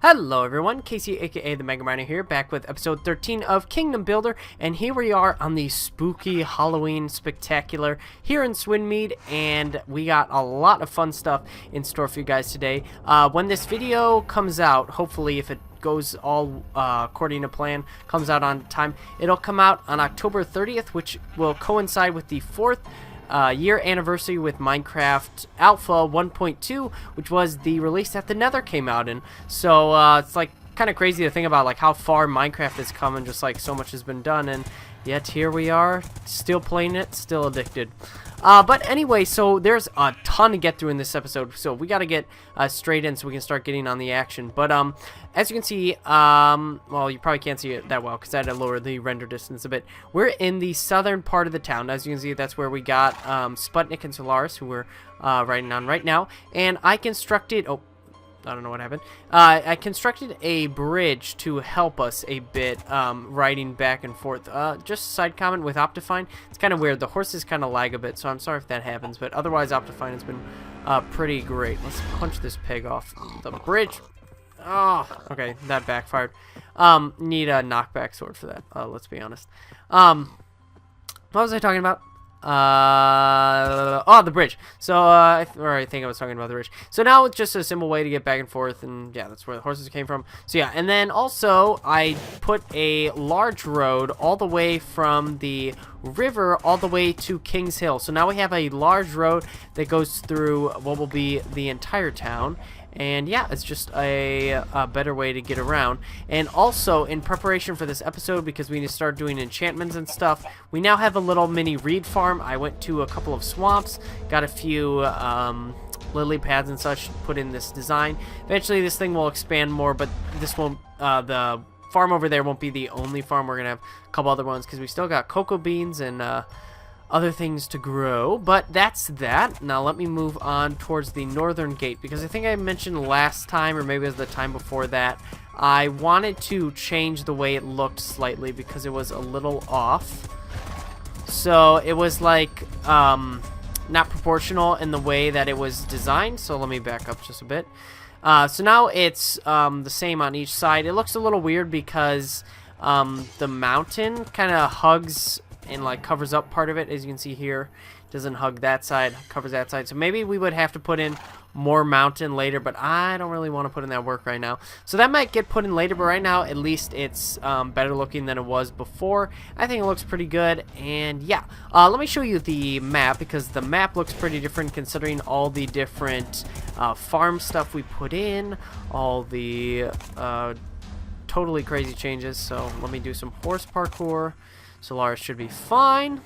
Hello everyone, Casey aka TheRealMegaMiner here, back with episode 13 of Kingdom Builder, and here we are on the spooky Halloween Spectacular here in Swinmead, and we got a lot of fun stuff in store for you guys today. When this video comes out, hopefully if it goes all according to plan, comes out on time, it'll come out on October 30th, which will coincide with the 4th year anniversary with Minecraft Alpha 1.2, which was the release that the Nether came out in. So it's like kind of crazy to think about like how far Minecraft has come, and just like so much has been done, and yet here we are still playing it, still addicted. But anyway, so there's a ton to get through in this episode, so we got to get straight in so we can start getting on the action. But as you can see, well, you probably can't see it that well because I had to lower the render distance a bit. We're in the southern part of the town. As you can see, that's where we got Sputnik and Solaris, who we're riding on right now. And I constructed... Oh, I don't know what happened. I constructed a bridge to help us a bit, riding back and forth. Just a side comment with Optifine, it's kind of weird. The horses kind of lag a bit, so I'm sorry if that happens. But otherwise, Optifine has been pretty great. Let's punch this pig off the bridge. Oh, okay, that backfired. Need a knockback sword for that. Let's be honest. What was I talking about? Oh, the bridge. So, I think I was talking about the bridge. So now it's just a simple way to get back and forth, and yeah, that's where the horses came from. So yeah, and then also I put a large road all the way from the river all the way to King's Hill. So now we have a large road that goes through what will be the entire town. And yeah, it's just a better way to get around. And also, in preparation for this episode, because we need to start doing enchantments and stuff, we now have a little mini reed farm. I went to a couple of swamps, got a few lily pads and such, put in this design. Eventually this thing will expand more, but this won't, the farm over there won't be the only farm. We're going to have a couple other ones because we still got cocoa beans and other things to grow. But that's that. Now let me move on towards the northern gate, because I think I mentioned last time, or maybe it was the time before that, I wanted to change the way it looked slightly because it was a little off. So it was like not proportional in the way that it was designed. So let me back up just a bit. So now it's the same on each side. It looks a little weird because the mountain kind of hugs and like covers up part of it. As you can see here, doesn't hug that side, covers that side. So maybe we would have to put in more mountain later, but I don't really want to put in that work right now. So that might get put in later, but right now at least it's better looking than it was before. I think it looks pretty good. And yeah, let me show you the map, because the map looks pretty different considering all the different farm stuff we put in, all the totally crazy changes. So let me do some horse parkour. Solaris should be fine.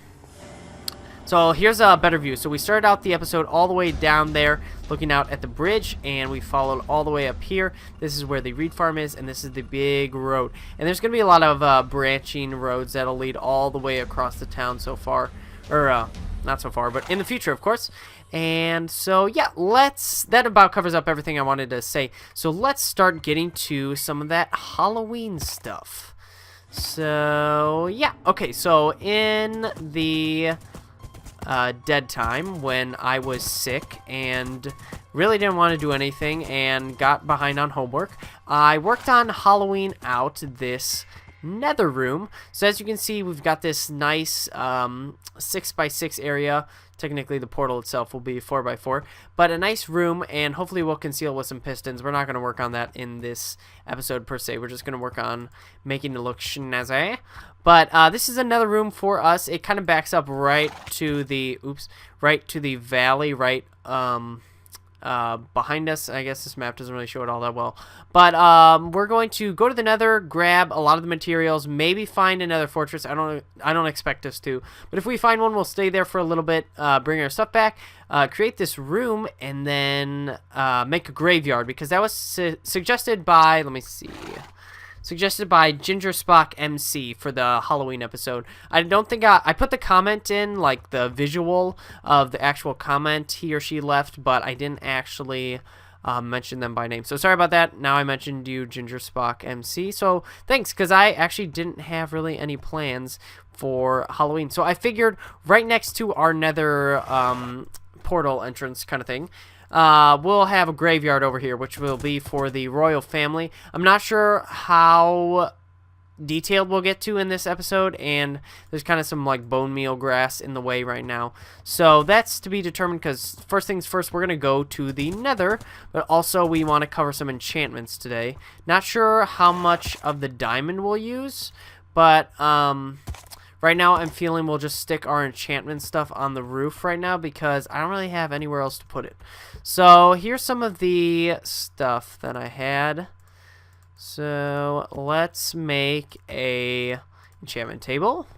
So here's a better view. So we started out the episode all the way down there looking out at the bridge, and we followed all the way up here. This is where the reed farm is, and this is the big road. And there's going to be a lot of branching roads that'll lead all the way across the town so far. Or not so far, but in the future, of course. And so yeah, that about covers up everything I wanted to say. So let's start getting to some of that Halloween stuff. So yeah, okay, so in the dead time when I was sick and really didn't want to do anything and got behind on homework, I worked on hollowing out this nether room. So as you can see, we've got this nice 6x6 area. Technically the portal itself will be 4x4, but a nice room, and hopefully we'll conceal with some pistons. We're not going to work on that in this episode per se. We're just going to work on making it look snazzy. But this is another room for us. It kind of backs up right to the valley right behind us. I guess this map doesn't really show it all that well, but we're going to go to the Nether, grab a lot of the materials, maybe find another fortress. I don't expect us to, but if we find one, we'll stay there for a little bit, bring our stuff back, create this room, and then make a graveyard, because that was suggested by, let me see, suggested by Ginger Spock MC for the Halloween episode. I don't think I put the comment in, like the visual of the actual comment he or she left, but I didn't actually mention them by name. So sorry about that. Now I mentioned you, Ginger Spock MC. So thanks, because I actually didn't have really any plans for Halloween. So I figured right next to our Nether portal entrance kind of thing, we'll have a graveyard over here, which will be for the royal family. I'm not sure how detailed we'll get to in this episode, and there's kind of some like bone meal grass in the way right now, so that's to be determined, because first things first, we're gonna go to the Nether, but also we want to cover some enchantments today. Not sure how much of the diamond we'll use, but right now I'm feeling we'll just stick our enchantment stuff on the roof right now, because I don't really have anywhere else to put it. So here's some of the stuff that I had. So let's make a enchantment table.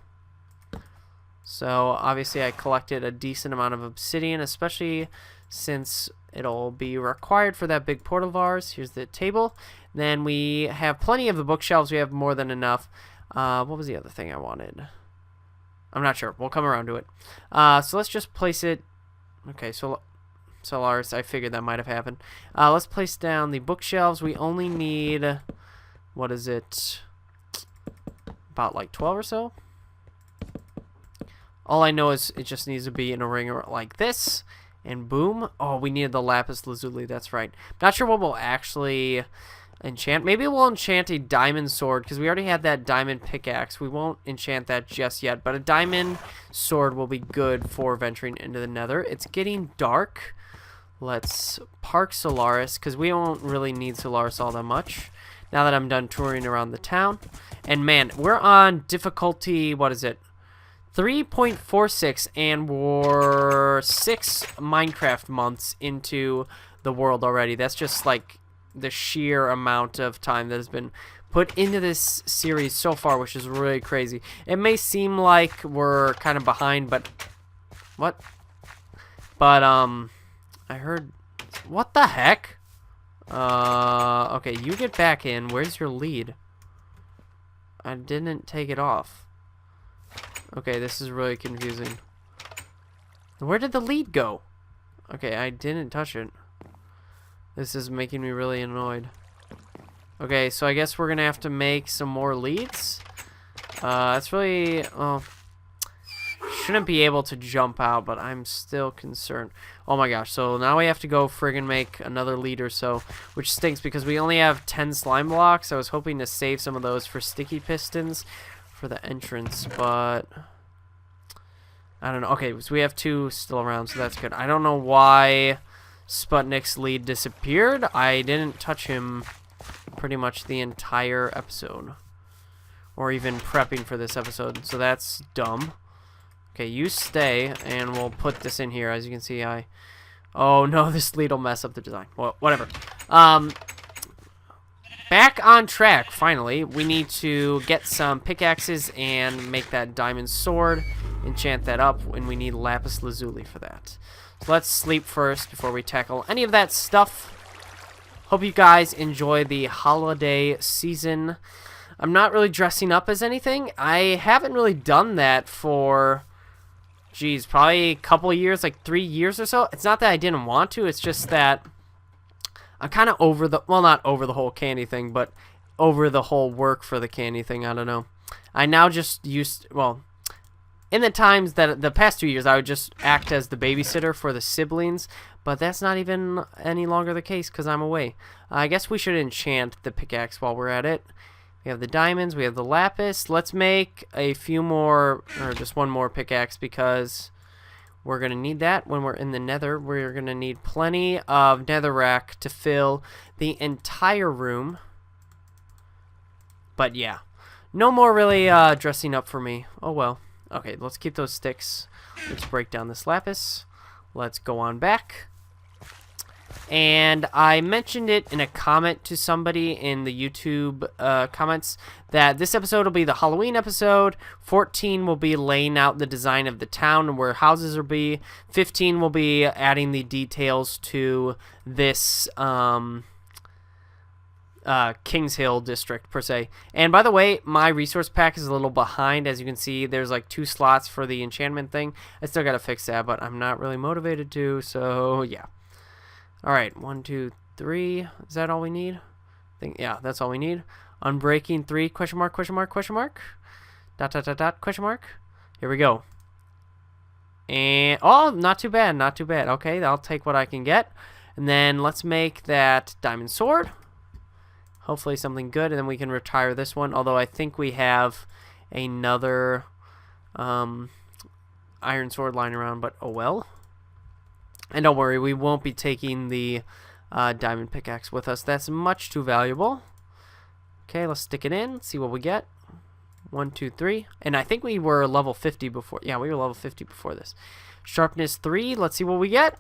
So obviously I collected a decent amount of obsidian, especially since it'll be required for that big portal of ours. Here's the table. Then we have plenty of the bookshelves. We have more than enough. What was the other thing I wanted? I'm not sure. We'll come around to it. So let's just place it. Okay, so Solaris, I figured that might have happened. Let's place down the bookshelves. We only need, what is it, about like 12 or so. All I know is it just needs to be in a ring like this, and boom. Oh, we needed the lapis lazuli, that's right. Not sure what we'll actually enchant. Maybe we'll enchant a diamond sword, because we already had that diamond pickaxe. We won't enchant that just yet, but a diamond sword will be good for venturing into the Nether. It's getting dark. Let's park Solaris, because we won't really need Solaris all that much now that I'm done touring around the town. And man, we're on difficulty, what is it, 3.46, and we're 6 Minecraft months into the world already. That's just like the sheer amount of time that has been put into this series so far, which is really crazy. It may seem like we're kind of behind, but what? But I heard, what the heck? Okay, you get back in. Where's your lead? I didn't take it off. Okay, this is really confusing. Where did the lead go? Okay, I didn't touch it. This is making me really annoyed. Okay, so I guess we're gonna have to make some more leads. It's really, oh, shouldn't be able to jump out, but I'm still concerned. Oh my gosh, so now we have to go friggin' make another lead or so, which stinks because we only have 10 slime blocks. I was hoping to save some of those for sticky pistons for the entrance, but I don't know. Okay, so we have 2 still around, so that's good. I don't know why Sputnik's lead disappeared. I didn't touch him pretty much the entire episode, or even prepping for this episode, so that's dumb. Okay, you stay, and we'll put this in here. As you can see, oh no, this lead will mess up the design. Well, whatever. Back on track, finally. We need to get some pickaxes and make that diamond sword, enchant that up, and we need lapis lazuli for that. So let's sleep first before we tackle any of that stuff. Hope you guys enjoy the holiday season. I'm not really dressing up as anything. I haven't really done that for, geez, probably a couple of years, like 3 years or so. It's not that I didn't want to, it's just that I'm kind of over the, well, not over the whole candy thing, but over the whole work for the candy thing. I don't know. I now just used, well, in the times that, the past 2 years, I would just act as the babysitter for the siblings, but that's not even any longer the case because I'm away. I guess we should enchant the pickaxe while we're at it. We have the diamonds, we have the lapis. Let's make a few more, or just one more pickaxe, because we're going to need that when we're in the Nether. We're going to need plenty of netherrack to fill the entire room. But yeah, no more really dressing up for me. Oh well. Okay, let's keep those sticks. Let's break down this lapis. Let's go on back. And I mentioned it in a comment to somebody in the YouTube comments that this episode will be the Halloween episode. 14 will be laying out the design of the town and where houses will be. 15 will be adding the details to this Kings Hill district per se. And by the way, my resource pack is a little behind. As you can see, there's like 2 slots for the enchantment thing. I still gotta fix that, but I'm not really motivated to, so yeah. Alright, 1, 2, 3. Is that all we need? Yeah, that's all we need. Unbreaking 3, question mark, question mark, question mark. Dot, dot, dot, dot, question mark. Here we go. And, oh, not too bad, not too bad. Okay, I'll take what I can get. And then let's make that diamond sword. Hopefully something good, and then we can retire this one. Although I think we have another iron sword lying around, but oh well. And don't worry, we won't be taking the diamond pickaxe with us. That's much too valuable. Okay, let's stick it in, see what we get. 1, 2, 3. And I think we were level 50 before. Yeah, we were level 50 before this. Sharpness 3. Let's see what we get.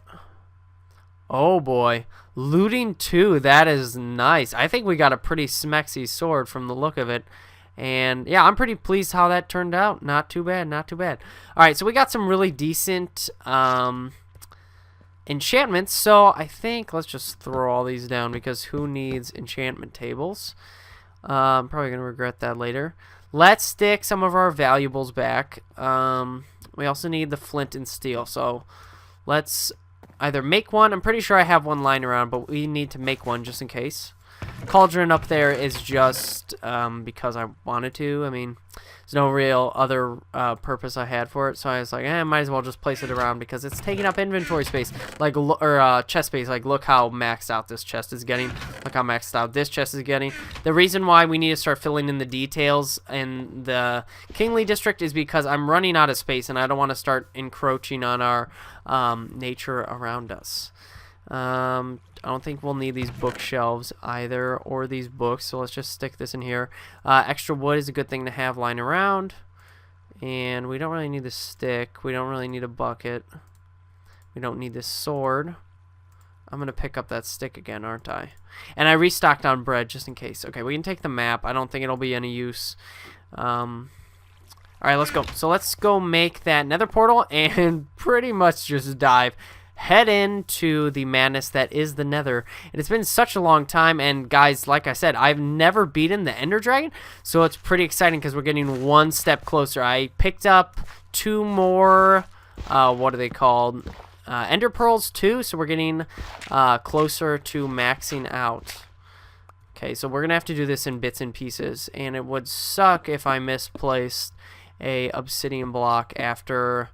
Oh boy. Looting 2. That is nice. I think we got a pretty smexy sword from the look of it. And yeah, I'm pretty pleased how that turned out. Not too bad, not too bad. Alright, so we got some really decent enchantments. So I think let's just throw all these down because who needs enchantment tables? I'm probably going to regret that later. Let's stick some of our valuables back. We also need the flint and steel. So let's either make one. I'm pretty sure I have one lying around, but we need to make one just in case. Cauldron up there is just because I wanted to. I mean, there's no real other purpose I had for it, so I was like, I might as well just place it around because it's taking up inventory space, like or chest space. Like, look how maxed out this chest is getting. Look how maxed out this chest is getting. The reason why we need to start filling in the details in the Kingly District is because I'm running out of space, and I don't want to start encroaching on our nature around us. I don't think we'll need these bookshelves either, or these books, so let's just stick this in here. Extra wood is a good thing to have lying around, and we don't really need the stick. We don't really need a bucket. We don't need this sword. I'm going to pick up that stick again, aren't I? And I restocked on bread just in case. Okay, we can take the map. I don't think it'll be any use. Alright, let's go. So let's go make that nether portal and pretty much just dive head into the madness that is the nether. And it's been such a long time, and guys, like I said, I've never beaten the ender dragon, so it's pretty exciting because we're getting one step closer. I picked up 2 more what are they called, ender pearls too, so we're getting closer to maxing out. Okay, so we're gonna have to do this in bits and pieces, and it would suck if I misplaced a obsidian block after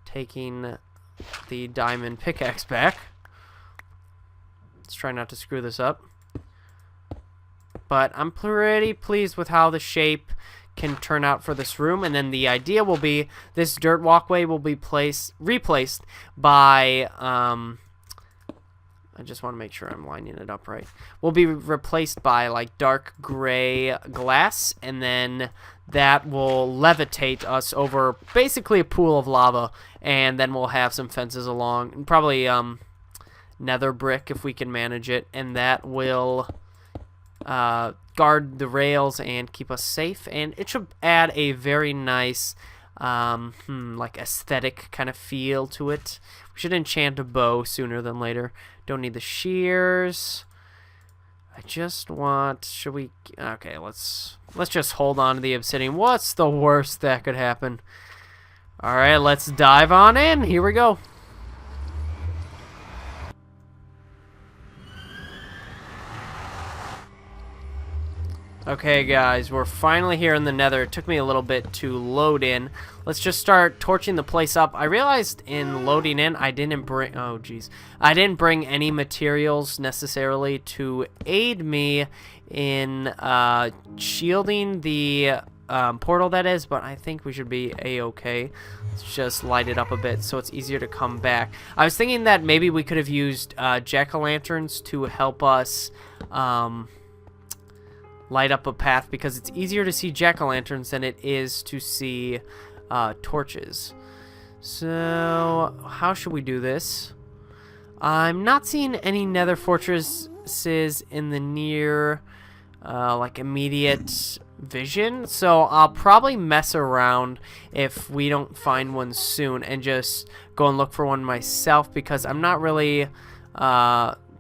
taking the diamond pickaxe back. Let's try not to screw this up. But I'm pretty pleased with how the shape can turn out for this room, and then the idea will be this dirt walkway will be replaced by I just want to make sure I'm lining it up right. Will be replaced by like dark gray glass, and then that will levitate us over basically a pool of lava, and then we'll have some fences along, and probably nether brick if we can manage it, and that will guard the rails and keep us safe, and it should add a very nice like aesthetic kind of feel to it. We should enchant a bow sooner than later. Don't need the shears. I just want, should we, okay, let's just hold on to the obsidian. What's the worst that could happen? Alright, let's dive on in. Here we go. Okay guys, we're finally here in the nether. It took me a little bit to load in. Let's just start torching the place up. I realized in loading in I didn't bring, oh geez, I didn't bring any materials necessarily to aid me in shielding the portal, that is, but I think we should be a-okay. Let's just light it up a bit so it's easier to come back. I was thinking that maybe we could have used jack-o'-lanterns to help us light up a path, because it's easier to see jack-o'-lanterns than it is to see torches. So how should we do this? I'm not seeing any nether fortresses in the near like immediate vision, so I'll probably mess around if we don't find one soon and just go and look for one myself, because I'm not really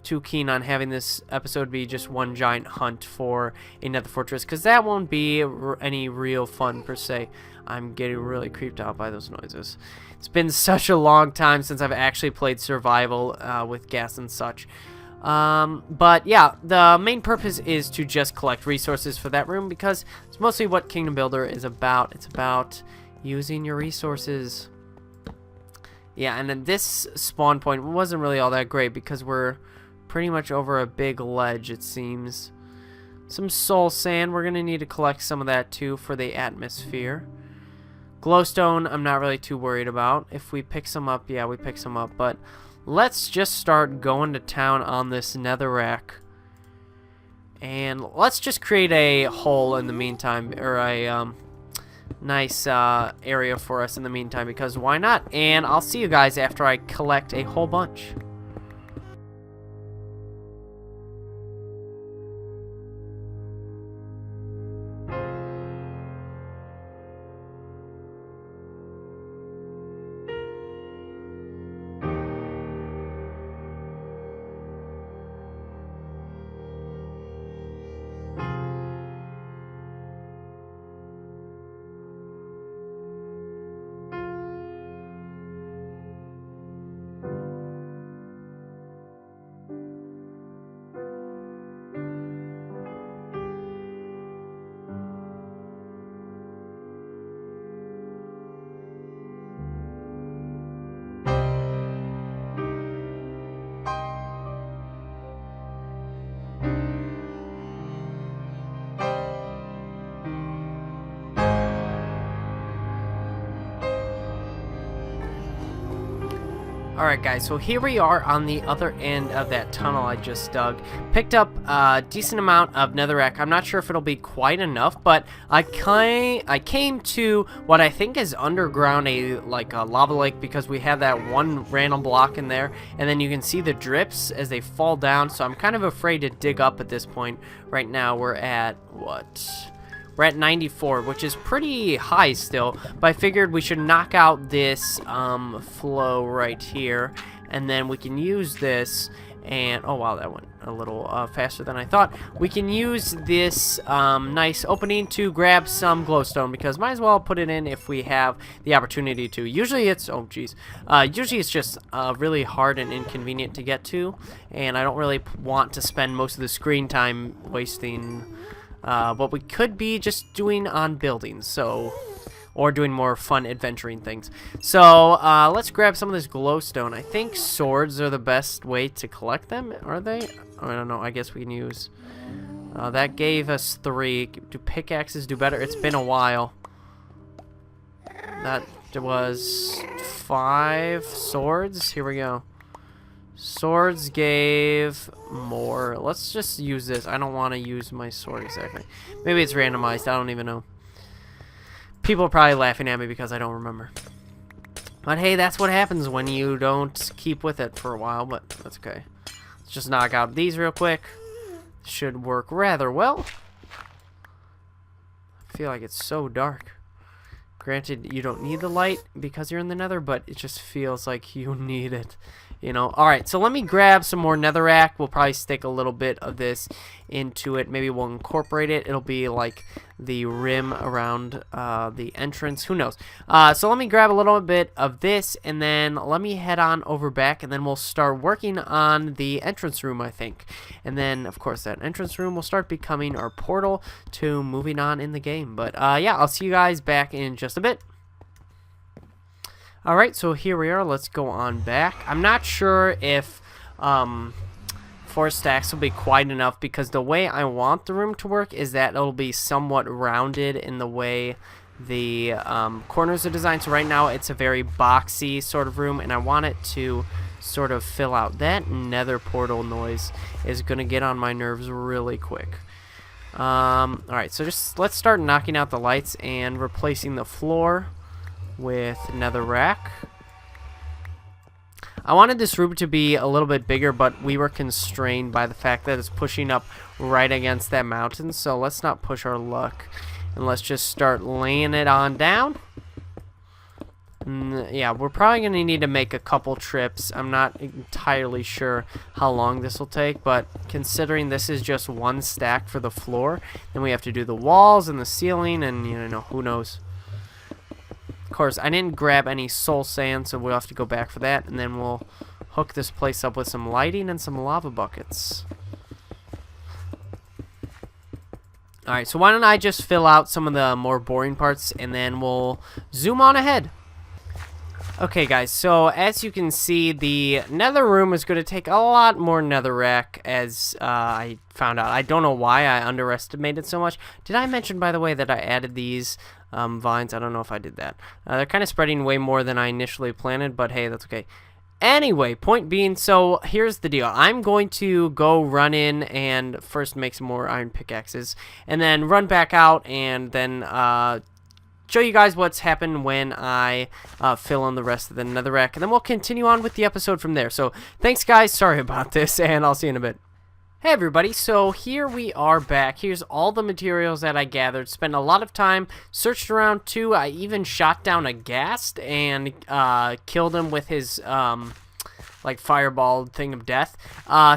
too keen on having this episode be just one giant hunt for a nether fortress, because that won't be any real fun per se. I'm getting really creeped out by those noises. It's been such a long time since I've actually played survival with gas and such. But yeah, the main purpose is to just collect resources for that room, because it's mostly what Kingdom Builder is about. It's about using your resources. Yeah, and then this spawn point wasn't really all that great because we're pretty much over a big ledge, it seems. Some soul sand. We're going to need to collect some of that too for the atmosphere. Glowstone, I'm not really too worried about. If we pick some up, yeah, we pick some up. But let's just start going to town on this netherrack. And let's just create a hole in the meantime, or a nice area for us in the meantime, because why not? And I'll see you guys after I collect a whole bunch. Alright guys, so here we are on the other end of that tunnel I just dug. Picked up a decent amount of netherrack. I'm not sure if it'll be quite enough, but I came to what I think is underground, like a lava lake, because we have that one random block in there, and then you can see the drips as they fall down, so I'm kind of afraid to dig up at this point. Right now we're at, what? We're at 94, which is pretty high still, but I figured we should knock out this flow right here, and then we can use this, and oh wow, that went a little faster than I thought. We can use this nice opening to grab some glowstone, because might as well put it in if we have the opportunity to. Usually it's, oh geez, usually it's just really hard and inconvenient to get to, and I don't really want to spend most of the screen time wasting what we could be just doing on buildings, so, or doing more fun adventuring things. So let's grab some of this glowstone. I think swords are the best way to collect them, are they? I don't know, I guess we can use that gave us 3. Do pickaxes do better? It's been a while. That was 5 swords. Here we go. Swords gave more. Let's just use this. I don't want to use my sword exactly. Maybe it's randomized. I don't even know. People are probably laughing at me because I don't remember. But hey, that's what happens when you don't keep with it for a while, but that's okay. Let's just knock out these real quick. Should work rather well. I feel like it's so dark. Granted, you don't need the light because you're in the nether, but it just feels like you need it. You know, alright, so let me grab some more netherrack. We'll probably stick a little bit of this into it. Maybe we'll incorporate it. It'll be like the rim around the entrance. Who knows? So let me grab a little bit of this, and then let me head on over back, and then we'll start working on the entrance room, I think. And then, of course, that entrance room will start becoming our portal to moving on in the game. But, yeah, I'll see you guys back in just a bit. Alright, so here we are. Let's go on back. I'm not sure if 4 stacks will be quite enough, because the way I want the room to work is that it'll be somewhat rounded in the way the corners are designed. So right now it's a very boxy sort of room, and I want it to sort of fill out. That nether portal noise is going to get on my nerves really quick. Alright, so just let's start knocking out the lights and replacing the floor with netherrack. I wanted this room to be a little bit bigger, but we were constrained by the fact that it's pushing up right against that mountain, so let's not push our luck, and let's just start laying it on down. Yeah, we're probably going to need to make a couple trips. I'm not entirely sure how long this will take, but considering this is just 1 stack for the floor, then we have to do the walls and the ceiling, and you know, who knows. Of course, I didn't grab any soul sand, so we'll have to go back for that, and then we'll hook this place up with some lighting and some lava buckets. Alright, so why don't I just fill out some of the more boring parts, and then we'll zoom on ahead. Okay, guys, so as you can see, the nether room is going to take a lot more netherrack, as I found out. I don't know why I underestimated so much. Did I mention, by the way, that I added these vines? I don't know if I did that. They're kind of spreading way more than I initially planned, but hey, that's okay. Anyway, point being, so here's the deal. I'm going to go run in and first make some more iron pickaxes, and then run back out and then show you guys what's happened when I fill in the rest of the netherrack, and then we'll continue on with the episode from there. So thanks, guys. Sorry about this, and I'll see you in a bit. Hey everybody, so here we are back. Here's all the materials that I gathered. Spent a lot of time, searched around too. I even shot down a ghast and killed him with his like fireball thing of death.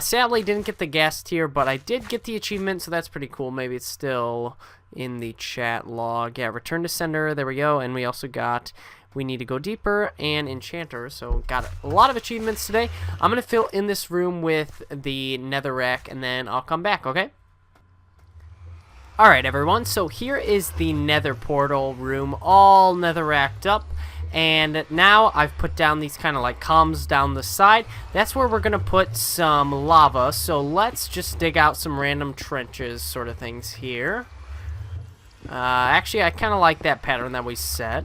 Sadly didn't get the ghast here, but I did get the achievement, so that's pretty cool. Maybe it's still in the chat log. Yeah, return to sender, there we go. And we also got, we need to go deeper and enchanter, so got a lot of achievements today. I'm gonna fill in this room with the netherrack and then I'll come back, okay? Alright everyone, so here is the nether portal room, all netherracked up. And now I've put down these kind of like columns down the side. That's where we're gonna put some lava, so let's just dig out some random trenches sort of things here. Actually, I kind of like that pattern that we set.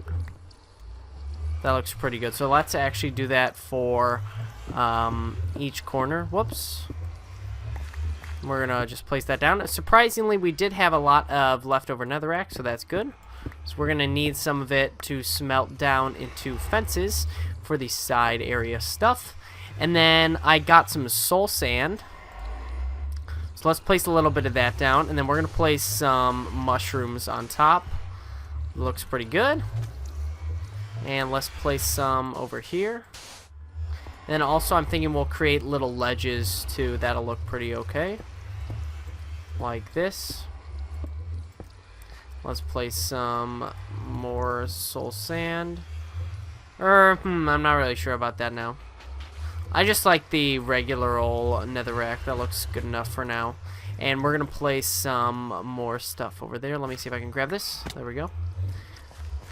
That looks pretty good. So let's actually do that for each corner. Whoops. We're going to just place that down. Surprisingly, we did have a lot of leftover netherrack, so that's good. So we're going to need some of it to smelt down into fences for the side area stuff. And then I got some soul sand. So let's place a little bit of that down, and then we're going to place some mushrooms on top. Looks pretty good. And let's place some over here. And also I'm thinking we'll create little ledges too. That'll look pretty okay. Like this. Let's place some more soul sand. I'm not really sure about that now. I just like the regular old netherrack. That looks good enough for now. And we're going to place some more stuff over there. Let me see if I can grab this. There we go.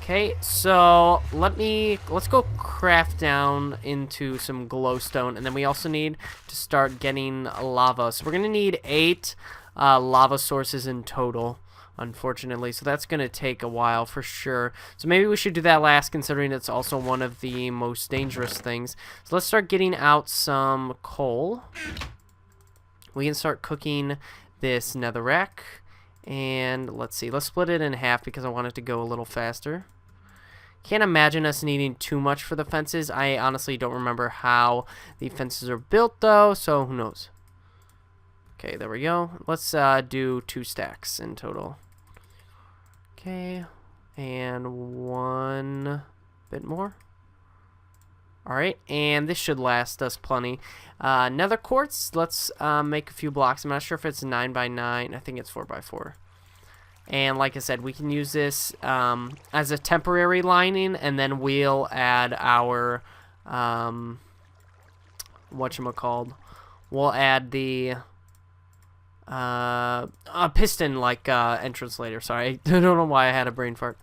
Okay, so let's go craft down into some glowstone. And then we also need to start getting lava. So we're going to need 8 lava sources in total, unfortunately. So that's going to take a while for sure. So maybe we should do that last, considering it's also one of the most dangerous things. So let's start getting out some coal. We can start cooking this netherrack. And let's see, let's split it in half because I want it to go a little faster. Can't imagine us needing too much for the fences. I honestly don't remember how the fences are built though, so who knows. Okay, there we go. Let's do 2 stacks in total. Okay, and 1 bit more. Alright, and this should last us plenty. Nether quartz, let's make a few blocks. I'm not sure if it's 9 by 9. I think it's 4 by 4. And like I said, we can use this as a temporary lining, and then we'll add our whatchamacalled. We'll add the piston like entrance later. Sorry, I don't know why I had a brain fart.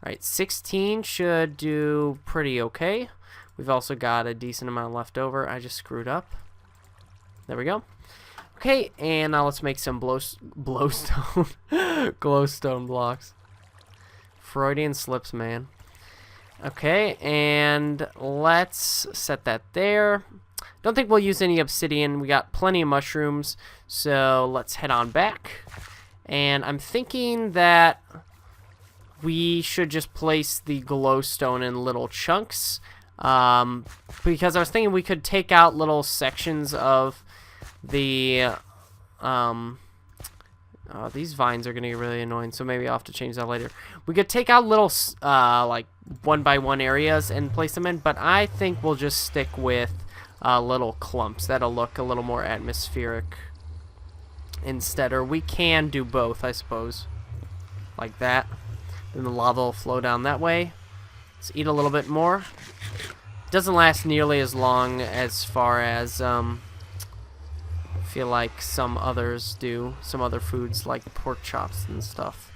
Alright, 16 should do pretty okay. We've also got a decent amount left over. I just screwed up. There we go. Okay, and now let's make some glowstone blocks. Freudian slips, man. Okay, and let's set that there. Don't think we'll use any obsidian. We got plenty of mushrooms, so let's head on back. And I'm thinking that we should just place the glowstone in little chunks. Because I was thinking we could take out little sections of the these vines are gonna get really annoying, so maybe I'll have to change that later. We could take out little like 1 by 1 areas and place them in, but I think we'll just stick with little clumps. That'll look a little more atmospheric instead, or we can do both, I suppose, like that. Then the lava will flow down that way. Let's eat a little bit more. Doesn't last nearly as long as far as feel like some others do. Some other foods like pork chops and stuff.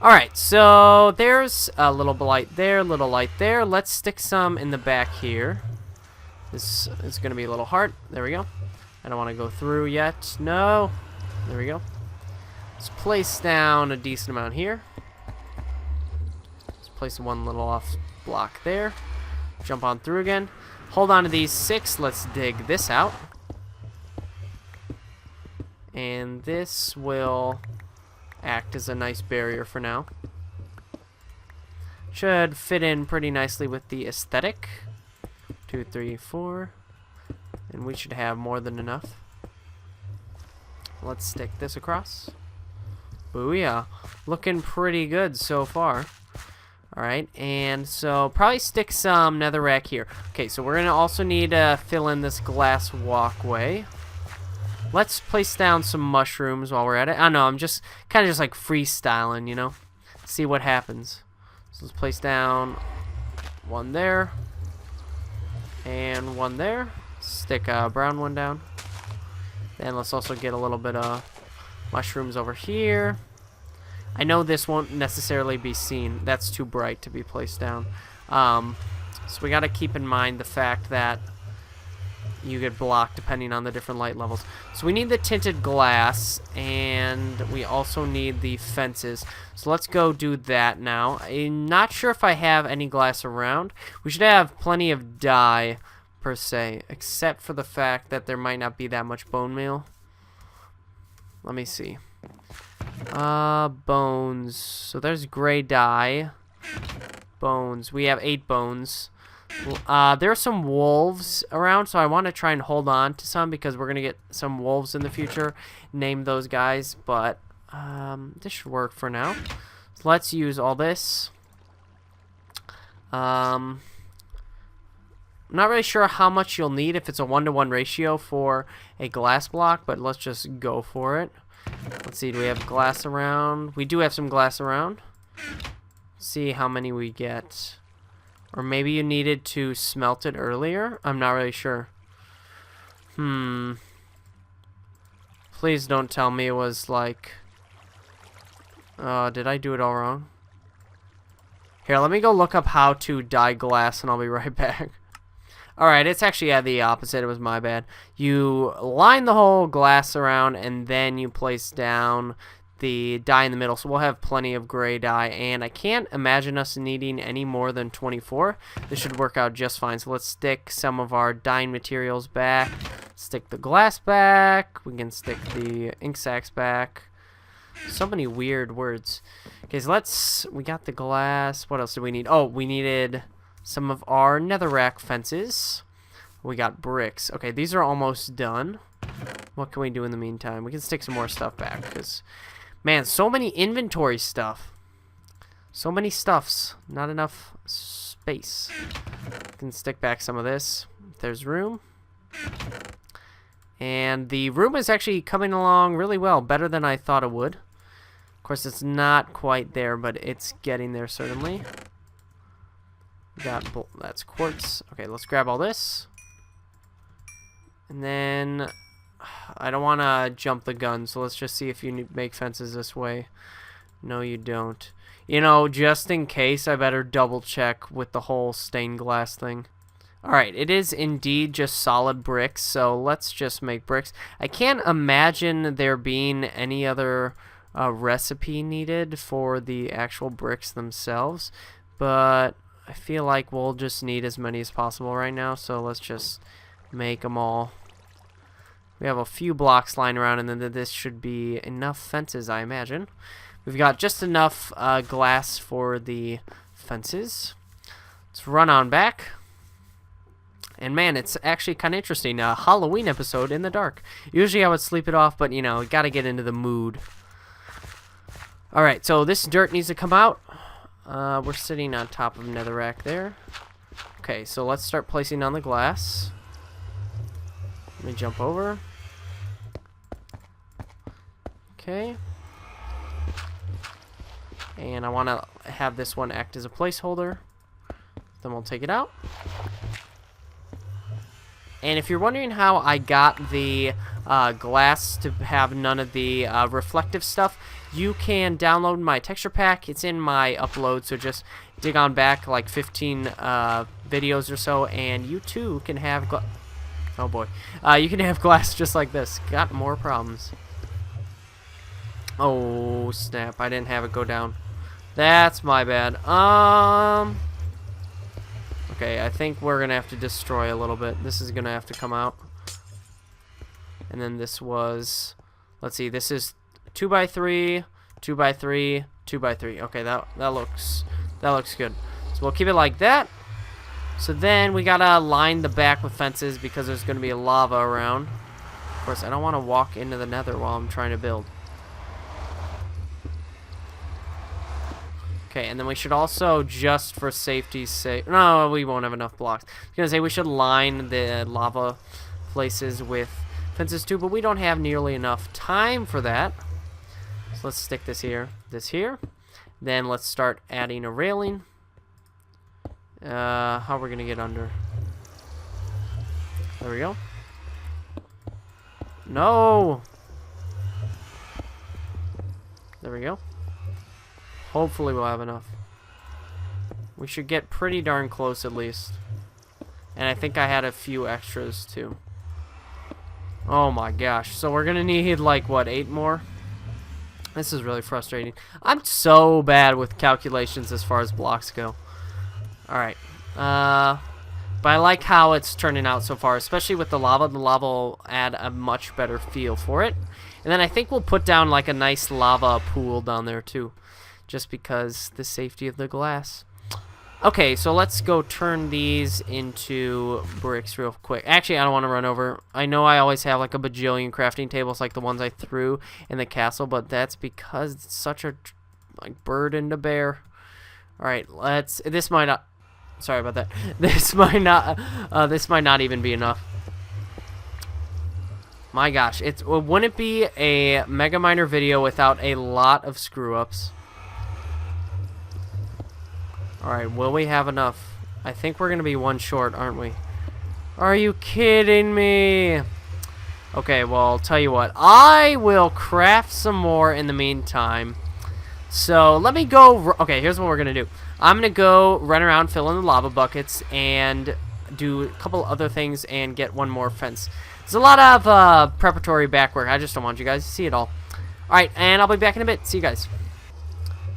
Alright, so there's a little light there, little light there. Let's stick some in the back here. This is going to be a little hard. There we go. I don't want to go through yet. No. There we go. Let's place down a decent amount here. Let's place one little off block there. Jump on through again. Hold on to these 6. Let's dig this out. And this will act as a nice barrier for now. Should fit in pretty nicely with the aesthetic. 2, 3, 4. And we should have more than enough. Let's stick this across. Booyah. Looking pretty good so far. Alright, and so probably stick some netherrack here. Okay, so we're going to also need to fill in this glass walkway. Let's place down some mushrooms while we're at it. I don't know, I'm just kind of just like freestyling, you know. See what happens. So let's place down one there. And one there. Stick a brown one down. Then let's also get a little bit of mushrooms over here. I know this won't necessarily be seen. That's too bright to be placed down. So we got to keep in mind the fact that you get blocked depending on the different light levels. So we need the tinted glass, and we also need the fences. So let's go do that now. I'm not sure if I have any glass around. We should have plenty of dye, per se, except for the fact that there might not be that much bone meal. Let me see. Bones. So there's gray dye. Bones. We have 8 bones. There are some wolves around, so I want to try and hold on to some because we're going to get some wolves in the future. Name those guys, but this should work for now. So let's use all this. I'm not really sure how much you'll need if it's a 1-to-1 ratio for a glass block, but let's just go for it. Let's see, do we have glass around? We do have some glass around. Let's see how many we get. Or maybe you needed to smelt it earlier? I'm not really sure. Please don't tell me it was like... did I do it all wrong? Here, let me go look up how to dye glass and I'll be right back. Alright, it's actually the opposite. It was my bad. You line the whole glass around and then you place down the dye in the middle. So we'll have plenty of gray dye, and I can't imagine us needing any more than 24. This should work out just fine. So let's stick some of our dyeing materials back. Stick the glass back. We can stick the ink sacs back. So many weird words. Okay, so we got the glass. What else do we need? Oh, we needed some of our netherrack fences. We got bricks. Okay, these are almost done. What can we do in the meantime? We can stick some more stuff back because, man, so many inventory stuff. So many stuffs. Not enough space. We can stick back some of this if there's room. And the room is actually coming along really well. Better than I thought it would. Of course, it's not quite there, but it's getting there certainly. That's quartz. Okay, let's grab all this. And then I don't want to jump the gun, so let's just see if you make fences this way. No, you don't. You know, just in case, I better double check with the whole stained glass thing. Alright, it is indeed just solid bricks, so let's just make bricks. I can't imagine there being any other recipe needed for the actual bricks themselves, but I feel like we'll just need as many as possible right now, so let's just make them all. We have a few blocks lying around, and then this should be enough fences, I imagine. We've got just enough glass for the fences. Let's run on back. And man, it's actually kind of interesting. A Halloween episode in the dark. Usually I would sleep it off, but you know, gotta get into the mood. Alright, so this dirt needs to come out. We're sitting on top of netherrack there. Okay, so let's start placing down the glass. Let me jump over. Okay. And I want to have this one act as a placeholder. Then we'll take it out. And if you're wondering how I got the glass to have none of the reflective stuff, you can download my texture pack. It's in my upload, so just dig on back like 15 videos or so, and you too can have oh boy, you can have glass just like this. Got more problems. Oh snap, I didn't have it go down. That's my bad. Okay, I think we're gonna have to destroy a little bit. This is gonna have to come out. And then this was, let's see, this is 2x3, 2x3, 2x3. Okay, that looks good. So we'll keep it like that. So then we gotta line the back with fences because there's gonna be lava around. Of course, I don't want to walk into the Nether while I'm trying to build. Okay, and then we should also, just for safety's sake, no, we won't have enough blocks. I was gonna say we should line the lava places with fences too, but we don't have nearly enough time for that. So let's stick this here, then let's start adding a railing. How are we gonna get under? There we go. No! There we go. Hopefully we'll have enough. We should get pretty darn close at least. And I think I had a few extras too. Oh my gosh. So we're gonna need like what, 8 more? This is really frustrating. I'm so bad with calculations as far as blocks go. Alright. But I like how it's turning out so far, especially with the lava. The lava will add a much better feel for it. And then I think we'll put down like a nice lava pool down there too, just because the safety of the glass. Okay, so let's go turn these into bricks real quick. Actually, I don't want to run over. I know I always have like a bajillion crafting tables like the ones I threw in the castle, but that's because it's such a like burden to bear. All right, this might not, sorry about that. This might not even be enough. My gosh, wouldn't it be a Mega Miner video without a lot of screw-ups? Alright, will we have enough? I think we're going to be one short, aren't we? Are you kidding me? Okay, well, I'll tell you what. I will craft some more in the meantime. So, let me go... Okay, here's what we're going to do. I'm going to go run around, fill in the lava buckets, and do a couple other things and get one more fence. There's a lot of preparatory back work. I just don't want you guys to see it all. Alright, and I'll be back in a bit. See you guys.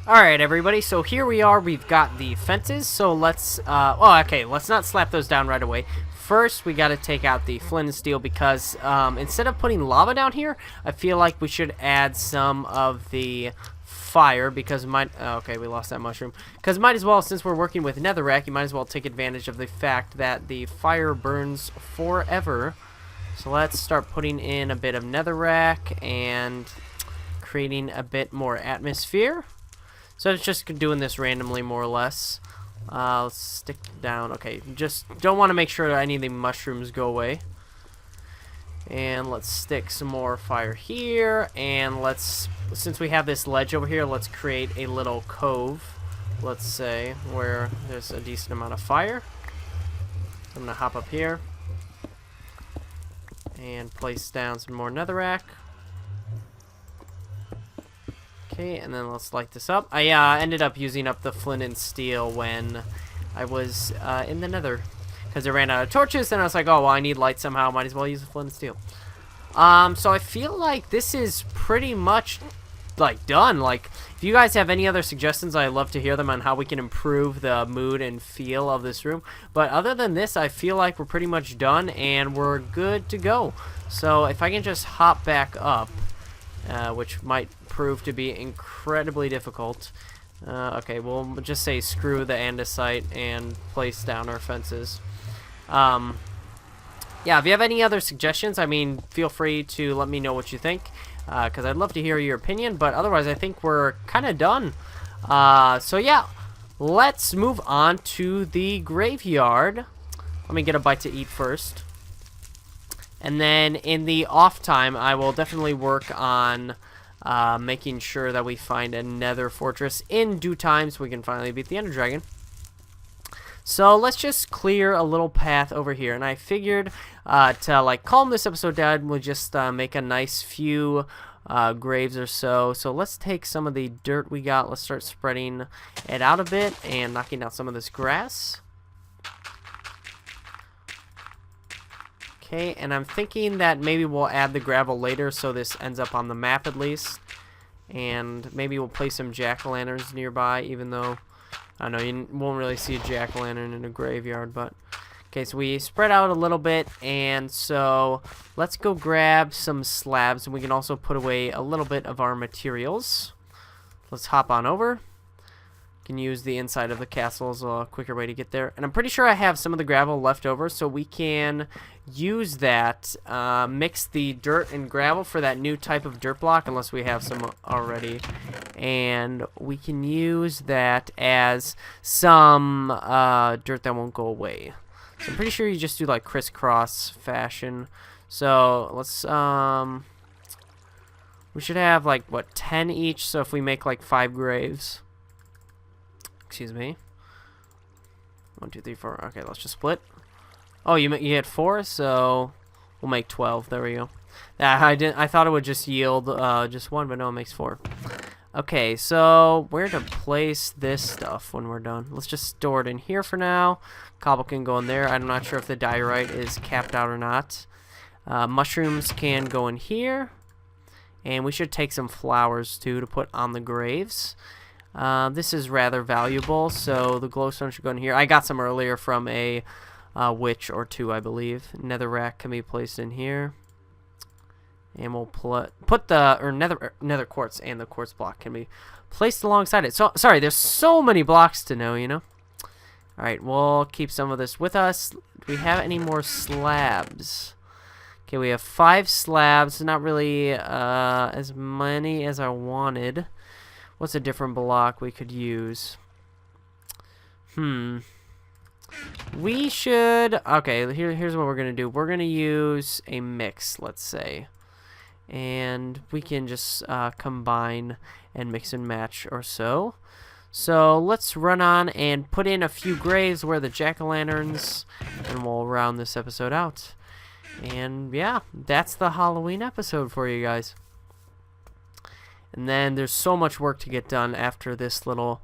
Alright everybody, so here we are, we've got the fences, so let's, let's not slap those down right away. First, we gotta take out the flint and steel because, instead of putting lava down here, I feel like we should add some of the fire because okay, we lost that mushroom. Because might as well, since we're working with netherrack, you might as well take advantage of the fact that the fire burns forever. So let's start putting in a bit of netherrack and creating a bit more atmosphere. So it's just doing this randomly, more or less. Let's stick down. Okay, just don't want to make sure that any of the mushrooms go away. And let's stick some more fire here. And since we have this ledge over here, let's create a little cove, let's say, where there's a decent amount of fire. I'm going to hop up here and place down some more netherrack. Okay, and then let's light this up. I ended up using up the flint and steel when I was in the nether because I ran out of torches, and I was like, oh, well, I need light somehow. Might as well use the flint and steel. So I feel like this is pretty much, like, done. Like, if you guys have any other suggestions, I'd love to hear them on how we can improve the mood and feel of this room. But other than this, I feel like we're pretty much done, and we're good to go. So if I can just hop back up, which might prove to be incredibly difficult. Okay, we'll just say screw the andesite and place down our fences. Yeah, if you have any other suggestions, I mean, feel free to let me know what you think, because I'd love to hear your opinion, but otherwise I think we're kind of done. So yeah, let's move on to the graveyard. Let me get a bite to eat first. And then in the off time, I will definitely work on making sure that we find a nether fortress in due time so we can finally beat the Ender Dragon. So let's just clear a little path over here. And I figured to like calm this episode down, we'll just make a nice few graves or so. So let's take some of the dirt we got. Let's start spreading it out a bit and knocking down some of this grass. Okay, and I'm thinking that maybe we'll add the gravel later so this ends up on the map at least. And maybe we'll place some jack-o'-lanterns nearby, even though, I don't know, you won't really see a jack-o'-lantern in a graveyard, but... Okay, so we spread out a little bit, and so let's go grab some slabs, and we can also put away a little bit of our materials. Let's hop on over. Can use the inside of the castle as a quicker way to get there. And I'm pretty sure I have some of the gravel left over, so we can use that, mix the dirt and gravel for that new type of dirt block, unless we have some already. And we can use that as some dirt that won't go away. So I'm pretty sure you just do like crisscross fashion. So let's, we should have like, what, 10 each, so if we make like 5 graves. Excuse me. 1, 2, 3, 4. Okay, let's just split. Oh, you had 4, so we'll make 12. There we go. I thought it would just yield just 1, but no, it makes 4. Okay, so where to place this stuff when we're done? Let's just store it in here for now. Cobble can go in there. I'm not sure if the diorite is capped out or not. Mushrooms can go in here. And we should take some flowers too to put on the graves. This is rather valuable, so the glowstone should go in here. I got some earlier from a witch or 2, I believe. Netherrack can be placed in here. And we'll put the nether quartz and the quartz block can be placed alongside it. So sorry, there's so many blocks to know, you know. All right, we'll keep some of this with us. Do we have any more slabs? Okay, we have 5 slabs. Not really as many as I wanted. What's a different block we could use? We should... Okay, here's what we're going to do. We're going to use a mix, let's say. And we can just combine and mix and match or so. So let's run on and put in a few graves where the jack-o'-lanterns, and we'll round this episode out. And yeah, that's the Halloween episode for you guys. And then there's so much work to get done after this little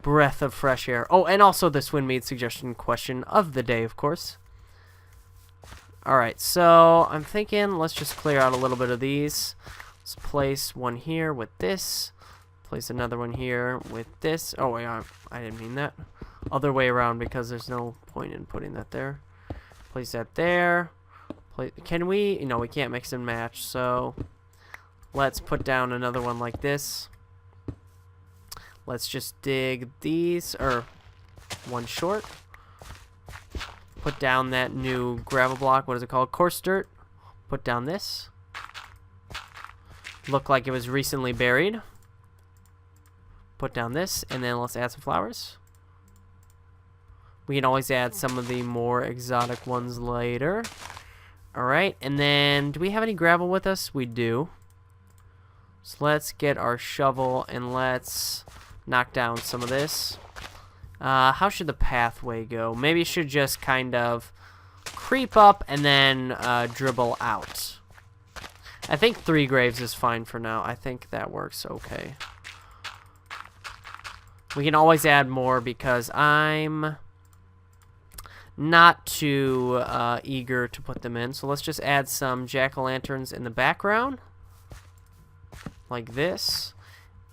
breath of fresh air. Oh, and also the Swinmead suggestion question of the day, of course. Alright, so I'm thinking let's just clear out a little bit of these. Let's place one here with this. Place another one here with this. Oh, wait, I didn't mean that. Other way around because there's no point in putting that there. Place that there. Can we? No, we can't mix and match, so let's put down another one like this. Let's just dig these, or one short. Put down that new gravel block. What is it called? Coarse dirt. Put down this. Looked like it was recently buried. Put down this, and then let's add some flowers. We can always add some of the more exotic ones later. Alright, and then do we have any gravel with us? We do. So let's get our shovel and let's knock down some of this. How should the pathway go? Maybe it should just kind of creep up and then dribble out. I think 3 graves is fine for now. I think that works okay. We can always add more because I'm not too eager to put them in. So let's just add some jack-o'-lanterns in the background. Like this.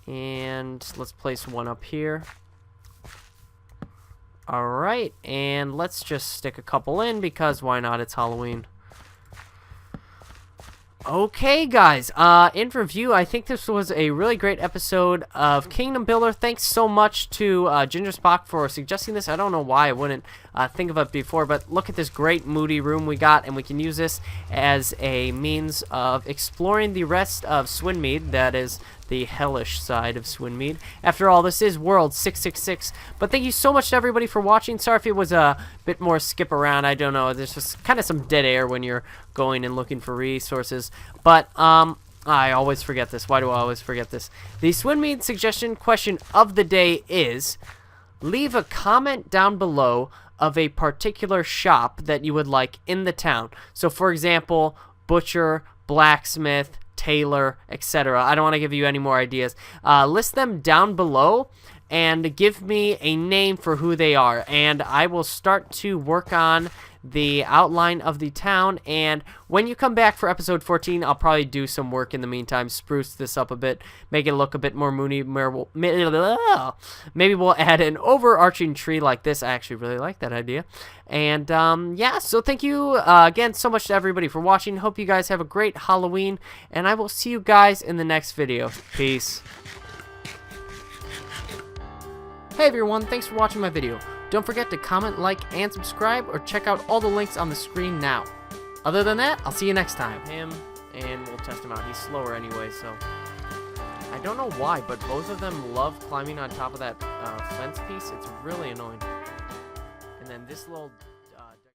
And let's place one up here. Alright, and let's just stick a couple in because why not? It's Halloween. Okay, guys, in review, I think this was a really great episode of Kingdom Builder. Thanks so much to Ginger Spock for suggesting this. I don't know why I wouldn't think of it before, but look at this great moody room we got, and we can use this as a means of exploring the rest of Swinmead, that is the hellish side of Swinmead. After all, this is World 666, but thank you so much to everybody for watching. Sorry if it was a bit more skip around. I don't know. There's just kind of some dead air when you're going and looking for resources, but I always forget this. Why do I always forget this? The Swinmead suggestion question of the day is, leave a comment down below of a particular shop that you would like in the town. So for example, butcher, blacksmith, Taylor, etc. I don't want to give you any more ideas. List them down below and give me a name for who they are, and I will start to work on the outline of the town. And when you come back for episode 14, I'll probably do some work in the meantime, spruce this up a bit, make it look a bit more moony. Maybe we'll add an overarching tree like this. I actually really like that idea. And yeah, so thank you again so much to everybody for watching. Hope you guys have a great Halloween, and I will see you guys in the next video. Peace. Hey everyone, thanks for watching my video. Don't forget to comment, like, and subscribe, or check out all the links on the screen now. Other than that, I'll see you next time. Him, and we'll test him out. He's slower anyway, so... I don't know why, but both of them love climbing on top of that fence piece. It's really annoying. And then this little...